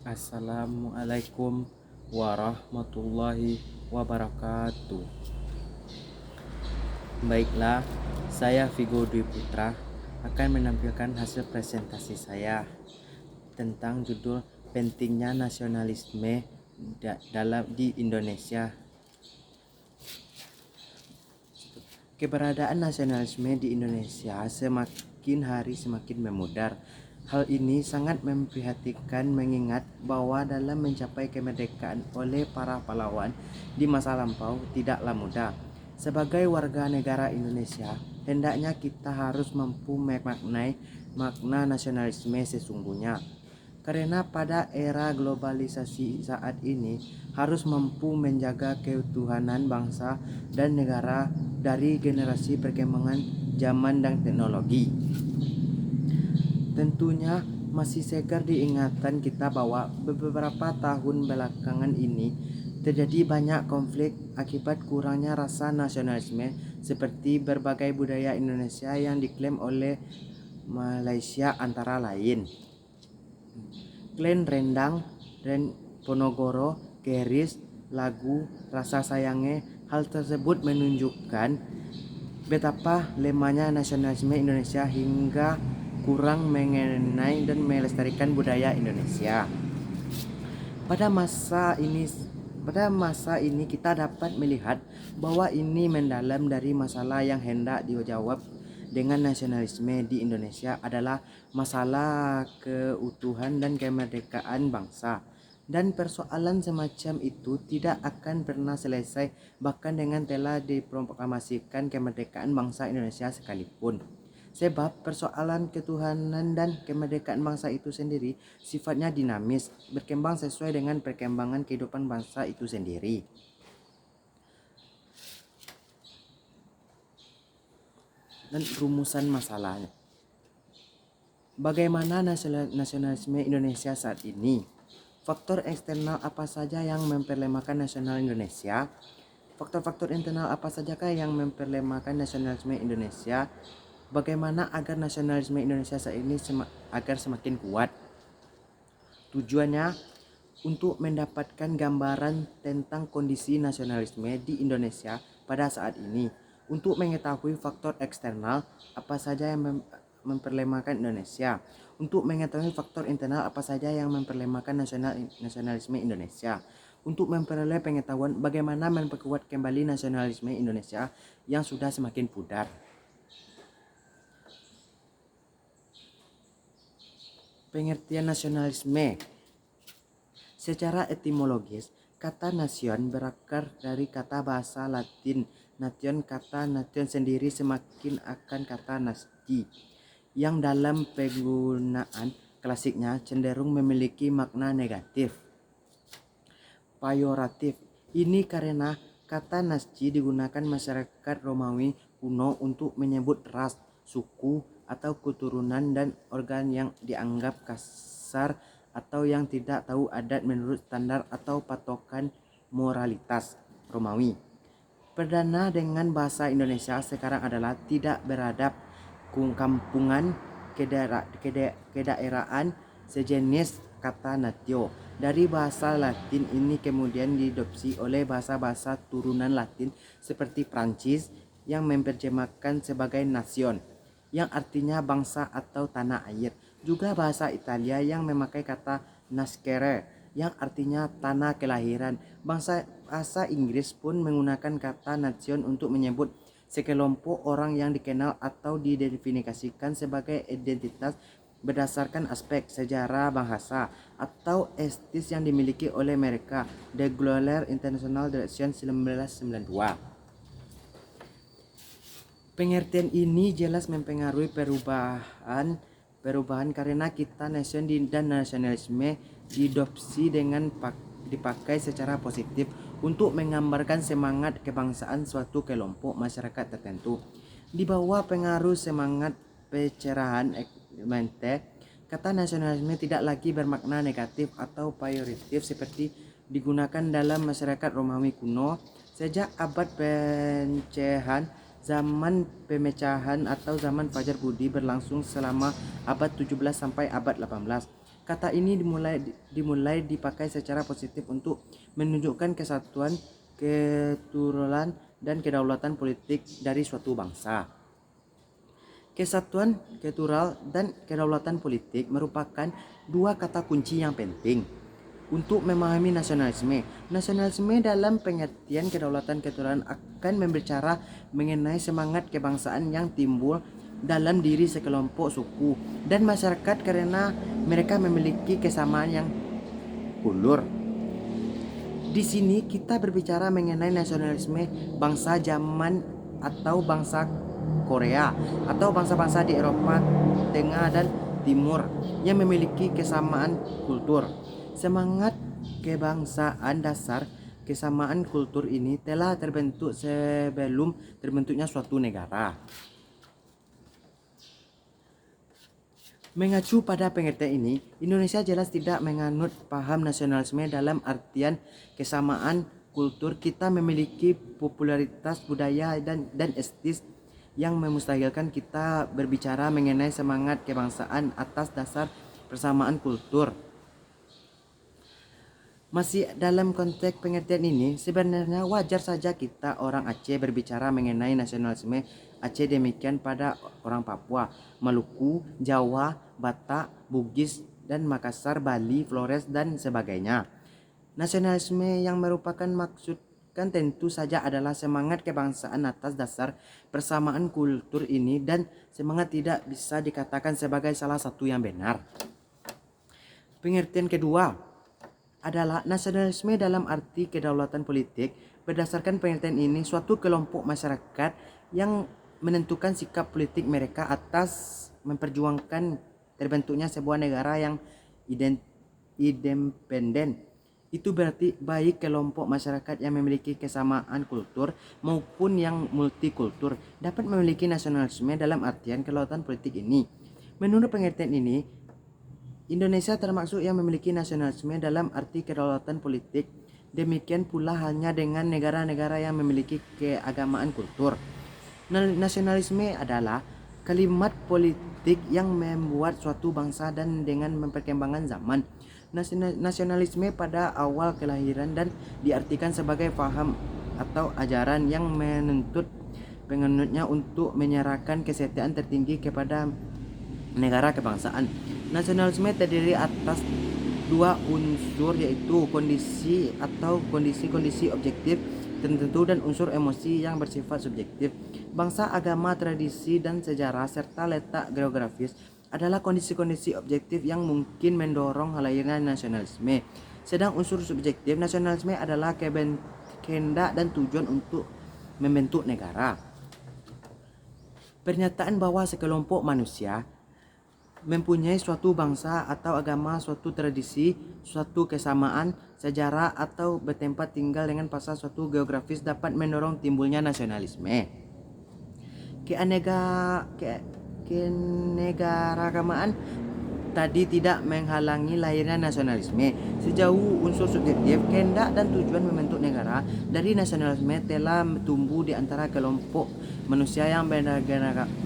Assalamualaikum warahmatullahi wabarakatuh. Baiklah, saya Vigo Dwi Putra akan menampilkan hasil presentasi saya tentang judul pentingnya nasionalisme dalam di Indonesia. Keberadaan nasionalisme di Indonesia semakin hari semakin memudar. Hal ini sangat memprihatinkan mengingat bahwa dalam mencapai kemerdekaan oleh para pahlawan di masa lampau tidaklah mudah. Sebagai warga negara Indonesia, hendaknya kita harus mampu memaknai makna nasionalisme sesungguhnya. Karena pada era globalisasi saat ini harus mampu menjaga keutuhan bangsa dan negara dari generasi perkembangan zaman dan teknologi. Tentunya masih segar diingatan kita bahwa beberapa tahun belakangan ini terjadi banyak konflik akibat kurangnya rasa nasionalisme, seperti berbagai budaya Indonesia yang diklaim oleh Malaysia antara lain Klen Rendang, Ponorogo, Keris, lagu Rasa Sayange. Hal tersebut menunjukkan betapa lemahnya nasionalisme Indonesia hingga kurang mengenai dan melestarikan budaya Indonesia. Pada masa ini kita dapat melihat bahwa ini mendalam dari masalah yang hendak dijawab dengan nasionalisme di Indonesia adalah masalah keutuhan dan kemerdekaan bangsa. Dan persoalan semacam itu tidak akan pernah selesai bahkan dengan telah diproklamasikan kemerdekaan bangsa Indonesia sekalipun. Sebab persoalan ketuhanan dan kemerdekaan bangsa itu sendiri sifatnya dinamis, berkembang sesuai dengan perkembangan kehidupan bangsa itu sendiri. Dan rumusan masalahnya. Bagaimana nasionalisme Indonesia saat ini? Faktor eksternal apa saja yang memperlemahkan nasional Indonesia? Faktor-faktor internal apa sajakah yang memperlemahkan nasionalisme Indonesia? Bagaimana agar nasionalisme Indonesia saat ini agar semakin kuat? Tujuannya untuk mendapatkan gambaran tentang kondisi nasionalisme di Indonesia pada saat ini. Untuk mengetahui faktor eksternal apa saja yang memperlemahkan Indonesia. Untuk mengetahui faktor internal apa saja yang memperlemahkan nasionalisme Indonesia. Untuk memperoleh pengetahuan bagaimana memperkuat kembali nasionalisme Indonesia yang sudah semakin pudar. Pengertian nasionalisme. Secara etimologis, kata nation berakar dari kata bahasa Latin nation. Kata nation sendiri semakin akan kata nasti, yang dalam penggunaan klasiknya cenderung memiliki makna negatif, peyoratif. Ini karena kata nasti digunakan masyarakat Romawi kuno untuk menyebut ras, suku, atau keturunan dan organ yang dianggap kasar atau yang tidak tahu adat menurut standar atau patokan moralitas Romawi. Perdana dengan bahasa Indonesia sekarang adalah tidak beradab, kampungan, kedaerahan, sejenis kata natio. Dari bahasa Latin ini kemudian diadopsi oleh bahasa-bahasa turunan Latin seperti Prancis yang menerjemahkan sebagai nation, yang artinya bangsa atau tanah air. Juga bahasa Italia yang memakai kata nascere yang artinya tanah kelahiran. Bahasa Inggris pun menggunakan kata nation untuk menyebut sekelompok orang yang dikenal atau didefinisikan sebagai identitas berdasarkan aspek sejarah bahasa atau estis yang dimiliki oleh mereka. The Global International Direction 1992. Pengertian ini jelas mempengaruhi perubahan karena kita nation dan nasionalisme diadopsi dengan dipakai secara positif untuk menggambarkan semangat kebangsaan suatu kelompok masyarakat tertentu. Di bawah pengaruh semangat pencerahan Mente, kata nasionalisme tidak lagi bermakna negatif atau peyoratif seperti digunakan dalam masyarakat Romawi kuno. Sejak abad pecahan, zaman pemecahan atau zaman Fajar Budi berlangsung selama abad 17 sampai abad 18. Kata ini dimulai dipakai secara positif untuk menunjukkan kesatuan, keturunan, dan kedaulatan politik dari suatu bangsa. Kesatuan, keturunan, dan kedaulatan politik merupakan dua kata kunci yang penting untuk memahami nasionalisme. Nasionalisme dalam pengertian kedaulatan keturunan akan berbicara mengenai semangat kebangsaan yang timbul dalam diri sekelompok suku dan masyarakat karena mereka memiliki kesamaan yang kultur. Di sini kita berbicara mengenai nasionalisme bangsa Jerman atau bangsa Korea atau bangsa-bangsa di Eropa Tengah dan Timur yang memiliki kesamaan kultur. Semangat kebangsaan dasar kesamaan kultur ini telah terbentuk sebelum terbentuknya suatu negara. Mengacu pada pengertian ini, Indonesia jelas tidak menganut paham nasionalisme dalam artian kesamaan kultur. Kita memiliki popularitas budaya dan estetis yang memustahilkan kita berbicara mengenai semangat kebangsaan atas dasar persamaan kultur. Masih dalam konteks pengertian ini, sebenarnya wajar saja kita orang Aceh berbicara mengenai nasionalisme Aceh, demikian pada orang Papua, Maluku, Jawa, Batak, Bugis, dan Makassar, Bali, Flores, dan sebagainya. Nasionalisme yang merupakan maksud kan tentu saja adalah semangat kebangsaan atas dasar persamaan kultur ini, dan semangat tidak bisa dikatakan sebagai salah satu yang benar. Pengertian kedua adalah nasionalisme dalam arti kedaulatan politik. Berdasarkan pengertian ini, suatu kelompok masyarakat yang menentukan sikap politik mereka atas memperjuangkan terbentuknya sebuah negara yang independen. Itu berarti baik kelompok masyarakat yang memiliki kesamaan kultur maupun yang multikultur dapat memiliki nasionalisme dalam artian kedaulatan politik ini. Menurut pengertian ini, Indonesia termasuk yang memiliki nasionalisme dalam arti kedaulatan politik. Demikian pula halnya dengan negara-negara yang memiliki keagamaan kultur. Nasionalisme adalah kalimat politik yang membuat suatu bangsa dan dengan perkembangan zaman. Nasionalisme pada awal kelahiran dan diartikan sebagai paham atau ajaran yang menuntut penganutnya untuk menyerahkan kesetiaan tertinggi kepada negara kebangsaan. Nasionalisme terdiri atas dua unsur, yaitu kondisi atau kondisi-kondisi objektif tertentu dan unsur emosi yang bersifat subjektif. Bangsa, agama, tradisi, dan sejarah serta letak geografis adalah kondisi-kondisi objektif yang mungkin mendorong lahirnya nasionalisme. Sedang unsur subjektif nasionalisme adalah kehendak dan tujuan untuk membentuk negara. Pernyataan bahwa sekelompok manusia mempunyai suatu bangsa atau agama, suatu tradisi, suatu kesamaan sejarah atau bertempat tinggal dengan pasal suatu geografis dapat mendorong timbulnya nasionalisme. Keanegaragamaan tadi tidak menghalangi lahirnya nasionalisme. Sejauh unsur subjektif, kehendak dan tujuan membentuk negara dari nasionalisme telah tumbuh di antara kelompok manusia yang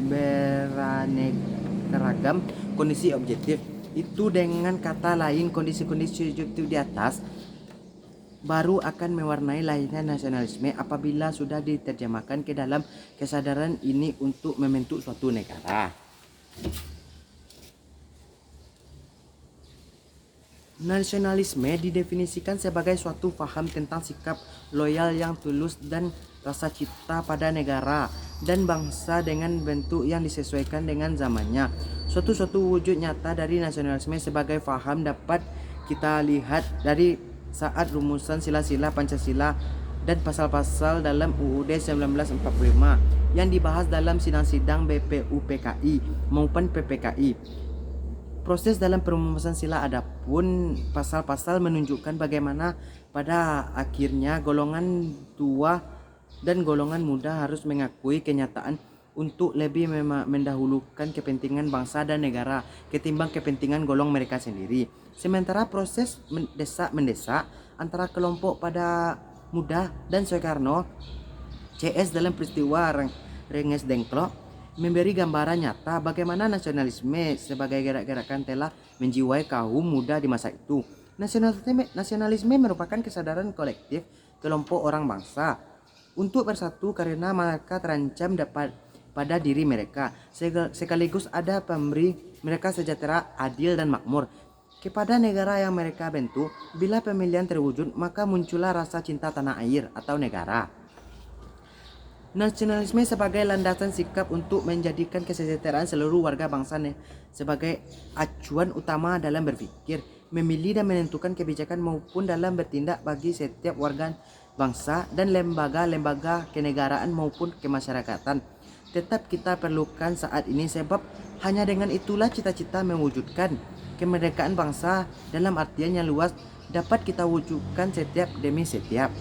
beraneka ragam kondisi objektif. Itu dengan kata lain, kondisi-kondisi objektif di atas baru akan mewarnai lahirnya nasionalisme apabila sudah diterjemahkan ke dalam kesadaran ini untuk membentuk suatu negara. Nasionalisme didefinisikan sebagai suatu paham tentang sikap loyal yang tulus dan rasa cinta pada negara dan bangsa dengan bentuk yang disesuaikan dengan zamannya. Suatu wujud nyata dari nasionalisme sebagai paham dapat kita lihat dari saat rumusan sila-sila Pancasila dan pasal-pasal dalam UUD 1945 yang dibahas dalam sidang-sidang BPUPKI maupun PPKI. Proses dalam perumusan sila adapun pasal-pasal menunjukkan bagaimana pada akhirnya golongan tua dan golongan muda harus mengakui kenyataan untuk lebih mendahulukan kepentingan bangsa dan negara ketimbang kepentingan golong mereka sendiri. Sementara proses mendesak antara kelompok pada muda dan Soekarno CS dalam peristiwa Rengas Dengklok memberi gambaran nyata bagaimana nasionalisme sebagai gerakan telah menjiwai kaum muda di masa itu. Nasionalisme merupakan kesadaran kolektif kelompok orang bangsa untuk bersatu karena mereka terancam dapat pada diri mereka, sekaligus ada pemberi mereka sejahtera, adil dan makmur kepada negara yang mereka bentuk. Bila pemilihan terwujud, maka muncullah rasa cinta tanah air atau negara. Nasionalisme sebagai landasan sikap untuk menjadikan kesejahteraan seluruh warga bangsa sebagai acuan utama dalam berpikir, memilih dan menentukan kebijakan maupun dalam bertindak bagi setiap warga bangsa dan lembaga-lembaga kenegaraan maupun kemasyarakatan. Tetap kita perlukan saat ini, sebab hanya dengan itulah cita-cita mewujudkan kemerdekaan bangsa dalam artian yang luas dapat kita wujudkan setiap demi setiap.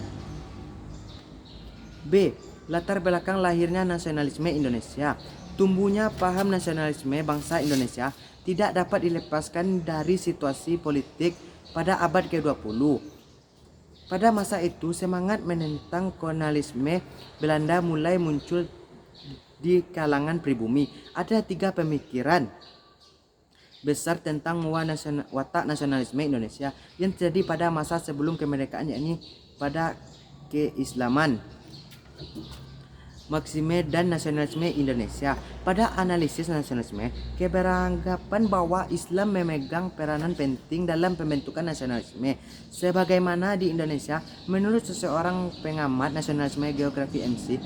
B. Latar belakang lahirnya nasionalisme Indonesia. Tumbuhnya paham nasionalisme bangsa Indonesia tidak dapat dilepaskan dari situasi politik pada abad ke-20. Pada masa itu, semangat menentang kolonialisme Belanda mulai muncul di kalangan pribumi. Ada 3 pemikiran besar tentang watak nasionalisme Indonesia yang terjadi pada masa sebelum kemerdekaan, yakni pada keislaman, Marxisme dan nasionalisme Indonesia. Pada analisis nasionalisme, keberanggapan bahwa Islam memegang peranan penting dalam pembentukan nasionalisme. Sebagaimana di Indonesia, menurut seseorang pengamat nasionalisme geografi MC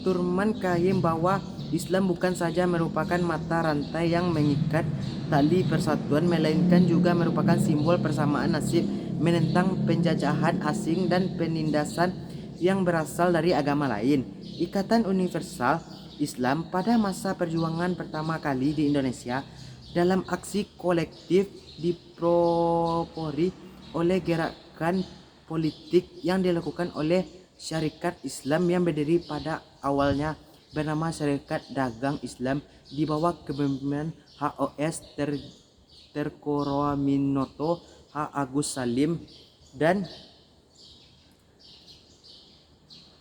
Turman Kahim, bahwa Islam bukan saja merupakan mata rantai yang mengikat tali persatuan, melainkan juga merupakan simbol persamaan nasib, menentang penjajahan asing dan penindasan yang berasal dari agama lain. Ikatan universal Islam pada masa perjuangan pertama kali di Indonesia dalam aksi kolektif dipropori oleh gerakan politik yang dilakukan oleh Syarikat Islam yang berdiri pada awalnya bernama Syarikat Dagang Islam di bawah kepemimpinan HOS Terkorominoto, H. Agus Salim dan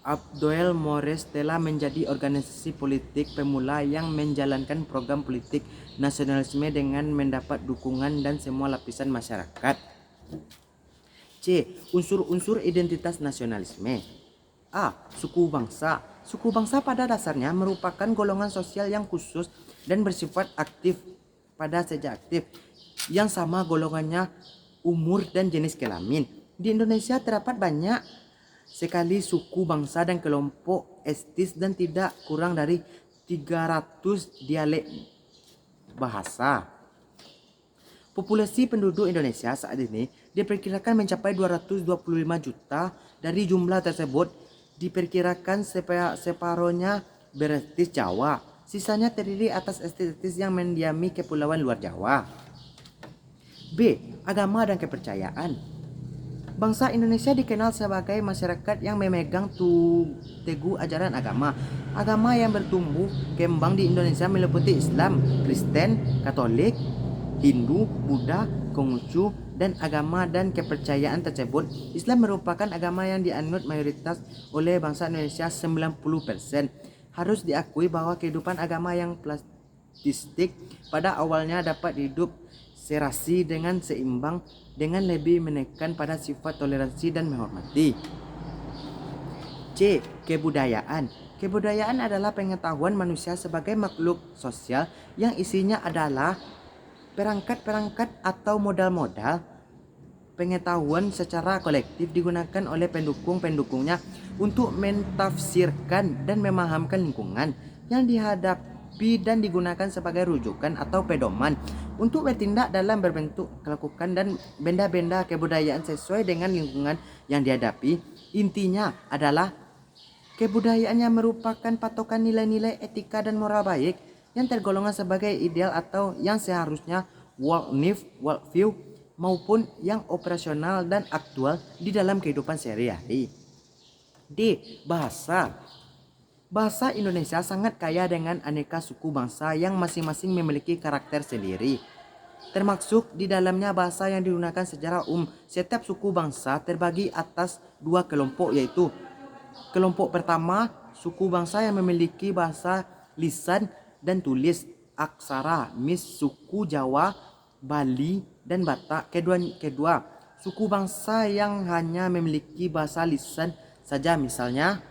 Abdoel Mores telah menjadi organisasi politik pemula yang menjalankan program politik nasionalisme dengan mendapat dukungan dan semua lapisan masyarakat. C. Unsur-unsur identitas nasionalisme. A. Suku bangsa. Suku bangsa pada dasarnya merupakan golongan sosial yang khusus dan bersifat aktif pada sejak aktif, yang sama golongannya umur dan jenis kelamin. Di Indonesia terdapat banyak sekali suku bangsa dan kelompok etnis dan tidak kurang dari 300 dialek bahasa. Populasi penduduk Indonesia saat ini diperkirakan mencapai 225 juta. Dari jumlah tersebut diperkirakan separohnya beretnis Jawa, sisanya terdiri atas etnis yang mendiami kepulauan luar Jawa. B. Agama dan kepercayaan. Bangsa Indonesia dikenal sebagai masyarakat yang memegang teguh ajaran agama. Agama yang bertumbuh kembang di Indonesia meliputi Islam, Kristen, Katolik, Hindu, Buddha, Konghucu, dan agama dan kepercayaan tersebut. Islam merupakan agama yang dianut mayoritas oleh bangsa Indonesia 90%. Harus diakui bahwa kehidupan agama yang plastistik pada awalnya dapat hidup serasi dengan seimbang, dengan lebih menekan pada sifat toleransi dan menghormati. C. Kebudayaan. Kebudayaan adalah pengetahuan manusia sebagai makhluk sosial yang isinya adalah perangkat-perangkat atau modal-modal pengetahuan secara kolektif digunakan oleh pendukung-pendukungnya untuk mentafsirkan dan memahamkan lingkungan yang dihadapi dan digunakan sebagai rujukan atau pedoman untuk bertindak dalam berbentuk melakukan dan benda-benda kebudayaan sesuai dengan lingkungan yang dihadapi. Intinya adalah kebudayaan yang merupakan patokan nilai-nilai etika dan moral baik yang tergolongan sebagai ideal atau yang seharusnya worldview maupun yang operasional dan aktual di dalam kehidupan sehari-hari. D. Bahasa. Bahasa Indonesia sangat kaya dengan aneka suku bangsa yang masing-masing memiliki karakter sendiri. Termasuk di dalamnya bahasa yang digunakan secara umum. Setiap suku bangsa terbagi atas 2 kelompok, yaitu kelompok pertama, suku bangsa yang memiliki bahasa lisan dan tulis, aksara, suku Jawa, Bali, dan Batak. Kedua, suku bangsa yang hanya memiliki bahasa lisan saja, misalnya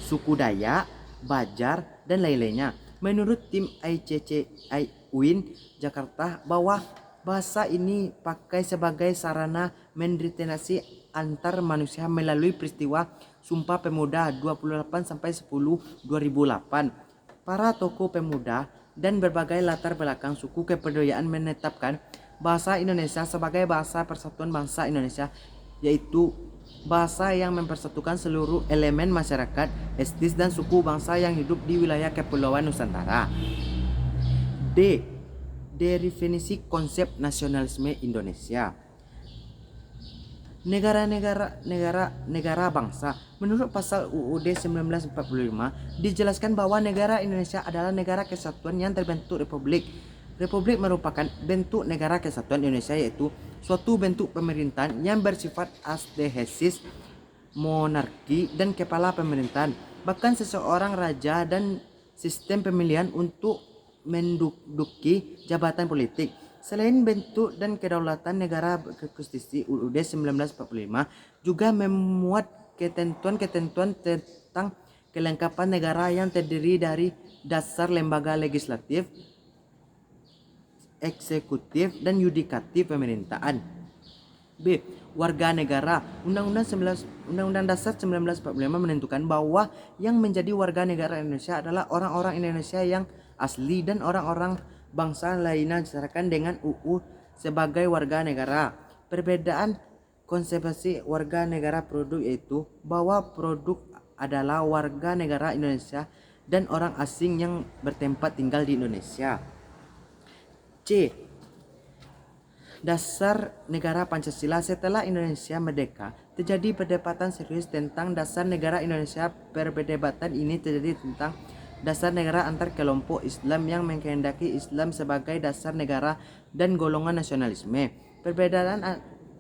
suku Dayak, Bajar, dan lain-lainnya. Menurut tim ICCI UIN Jakarta, bahwa bahasa ini pakai sebagai sarana mendeterinasi antar manusia melalui peristiwa Sumpah Pemuda 28-10-2008. Para tokoh pemuda dan berbagai latar belakang suku kebudayaan menetapkan bahasa Indonesia sebagai bahasa persatuan bangsa Indonesia, yaitu bahasa yang mempersatukan seluruh elemen masyarakat, etnis dan suku bangsa yang hidup di wilayah Kepulauan Nusantara. D. Definisi konsep nasionalisme Indonesia. Negara bangsa. Menurut pasal UUD 1945 dijelaskan bahwa negara Indonesia adalah negara kesatuan yang terbentuk republik. Republik merupakan bentuk negara kesatuan Indonesia, yaitu suatu bentuk pemerintahan yang bersifat astehesis, monarki, dan kepala pemerintahan, bahkan seseorang raja, dan sistem pemilihan untuk menduduki jabatan politik. Selain bentuk dan kedaulatan negara, Konstitusi UUD 1945 juga memuat ketentuan-ketentuan tentang kelengkapan negara yang terdiri dari dasar lembaga legislatif, eksekutif, dan yudikatif pemerintahan. B. Warga negara. Undang-Undang Dasar 1945 menentukan bahwa yang menjadi warga negara Indonesia adalah orang-orang Indonesia yang asli dan orang-orang bangsa lainnya diserahkan dengan UU sebagai warga negara. Perbedaan konsepsi warga negara produk, yaitu bahwa produk adalah warga negara Indonesia dan orang asing yang bertempat tinggal di Indonesia. C. Dasar Negara Pancasila. Setelah Indonesia merdeka, terjadi perdebatan serius tentang dasar negara Indonesia. Perdebatan ini terjadi tentang dasar negara antar kelompok Islam yang mengkehendaki Islam sebagai dasar negara dan golongan nasionalisme. Perbedaan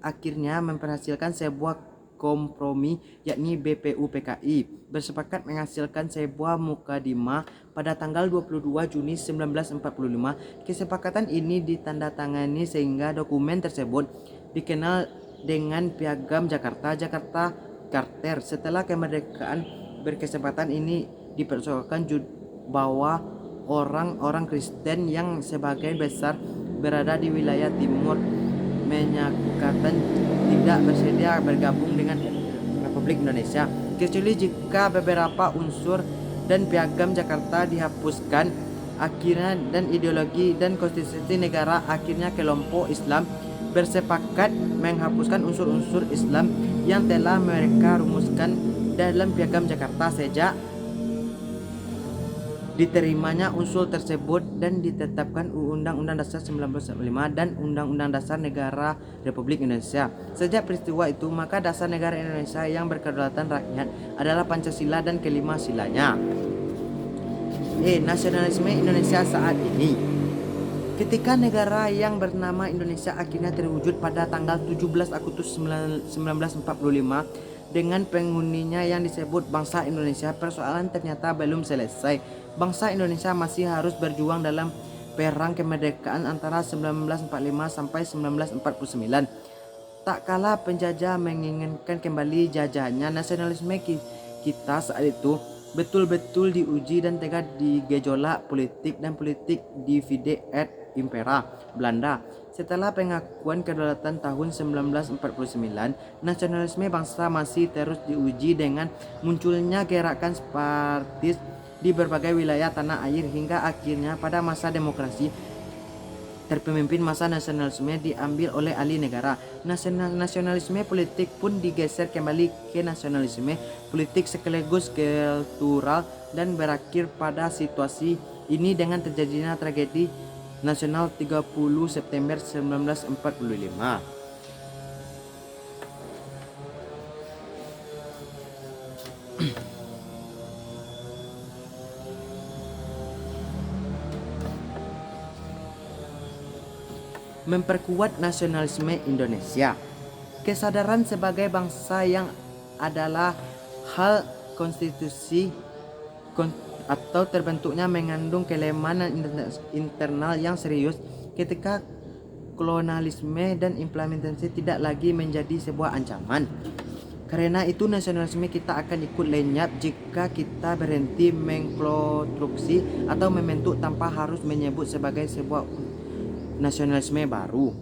akhirnya memperhasilkan sebuah kompromi, yakni BPUPKI bersepakat menghasilkan sebuah mukadimah pada tanggal 22 Juni 1945. Kesepakatan ini ditandatangani sehingga dokumen tersebut dikenal dengan Piagam Jakarta Charter. Setelah kemerdekaan, berkesempatan ini dipersoalkan bahwa orang-orang Kristen yang sebagian besar berada di wilayah timur menyatakan tidak bersedia bergabung dengan Republik Indonesia, kecuali jika beberapa unsur dan Piagam Jakarta dihapuskan. Akhirnya, dan ideologi dan konstitusi negara, akhirnya kelompok Islam bersepakat menghapuskan unsur-unsur Islam yang telah mereka rumuskan dalam Piagam Jakarta. Sejak diterimanya unsur tersebut dan ditetapkan Undang-Undang Dasar 1945 dan Undang-Undang Dasar Negara Republik Indonesia. Sejak peristiwa itu, maka dasar negara Indonesia yang berkedaulatan rakyat adalah Pancasila dan kelima silanya. Nasionalisme Indonesia saat ini. Ketika negara yang bernama Indonesia akhirnya terwujud pada tanggal 17 Agustus 1945 dengan penghuninya yang disebut bangsa Indonesia, persoalan ternyata belum selesai. Bangsa Indonesia masih harus berjuang dalam perang kemerdekaan antara 1945 sampai 1949. Tak kala penjajah menginginkan kembali jajahannya, nasionalisme kita saat itu betul-betul diuji dan tengah digejolak politik divide et impera Belanda. Setelah pengakuan kedaulatan tahun 1949, nasionalisme bangsa masih terus diuji dengan munculnya gerakan separatis di berbagai wilayah tanah air, hingga akhirnya pada masa demokrasi terpemimpin masa nasionalisme diambil oleh ahli negara. Nasionalisme politik pun digeser kembali ke nasionalisme politik sekaligus kultural dan berakhir pada situasi ini dengan terjadinya tragedi nasional 30 September 1945. Memperkuat nasionalisme Indonesia. Kesadaran sebagai bangsa yang adalah hal konstitusi atau terbentuknya mengandung kelemahan internal yang serius ketika kolonialisme dan implementasi tidak lagi menjadi sebuah ancaman. Karena itu nasionalisme kita akan ikut lenyap jika kita berhenti mengkonstruksi atau membentuk tanpa harus menyebut sebagai sebuah nasionalisme baru.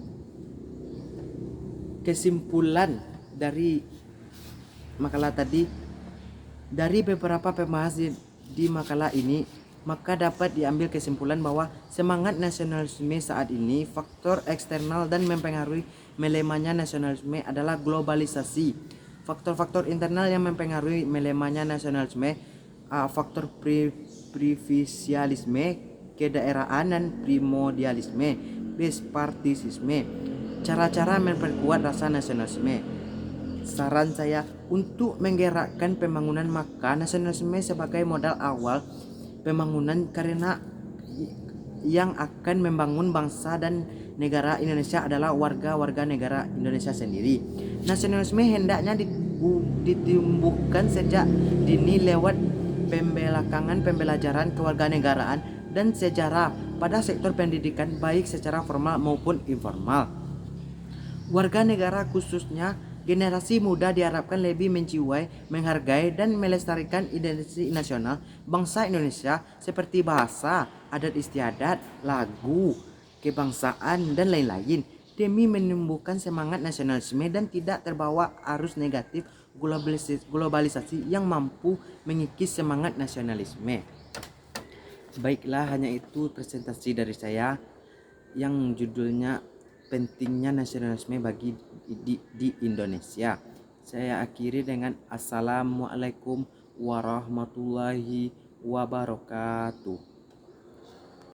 Kesimpulan dari makalah tadi, dari beberapa pembahas di makalah ini, maka dapat diambil kesimpulan bahwa semangat nasionalisme saat ini, faktor eksternal dan mempengaruhi melemahnya nasionalisme adalah globalisasi. Faktor-faktor internal yang mempengaruhi melemahnya nasionalisme, faktor provinsialisme, kedaerahan dan primordialisme, bespartisisme. Cara-cara memperkuat rasa nasionalisme. Saran saya untuk menggerakkan pembangunan, maka nasionalisme sebagai modal awal pembangunan, karena yang akan membangun bangsa dan negara Indonesia adalah warga-warga negara Indonesia sendiri. Nasionalisme hendaknya ditumbuhkan sejak dini lewat pembelajaran kewarganegaraan dan sejarah pada sektor pendidikan baik secara formal maupun informal. Warga negara khususnya generasi muda diharapkan lebih menjiwai, menghargai, dan melestarikan identitas nasional bangsa Indonesia seperti bahasa, adat istiadat, lagu, kebangsaan, dan lain-lain demi menumbuhkan semangat nasionalisme dan tidak terbawa arus negatif globalisasi yang mampu mengikis semangat nasionalisme. Baiklah, hanya itu presentasi dari saya yang judulnya pentingnya nasionalisme bagi di Indonesia. Saya akhiri dengan Assalamualaikum warahmatullahi wabarakatuh.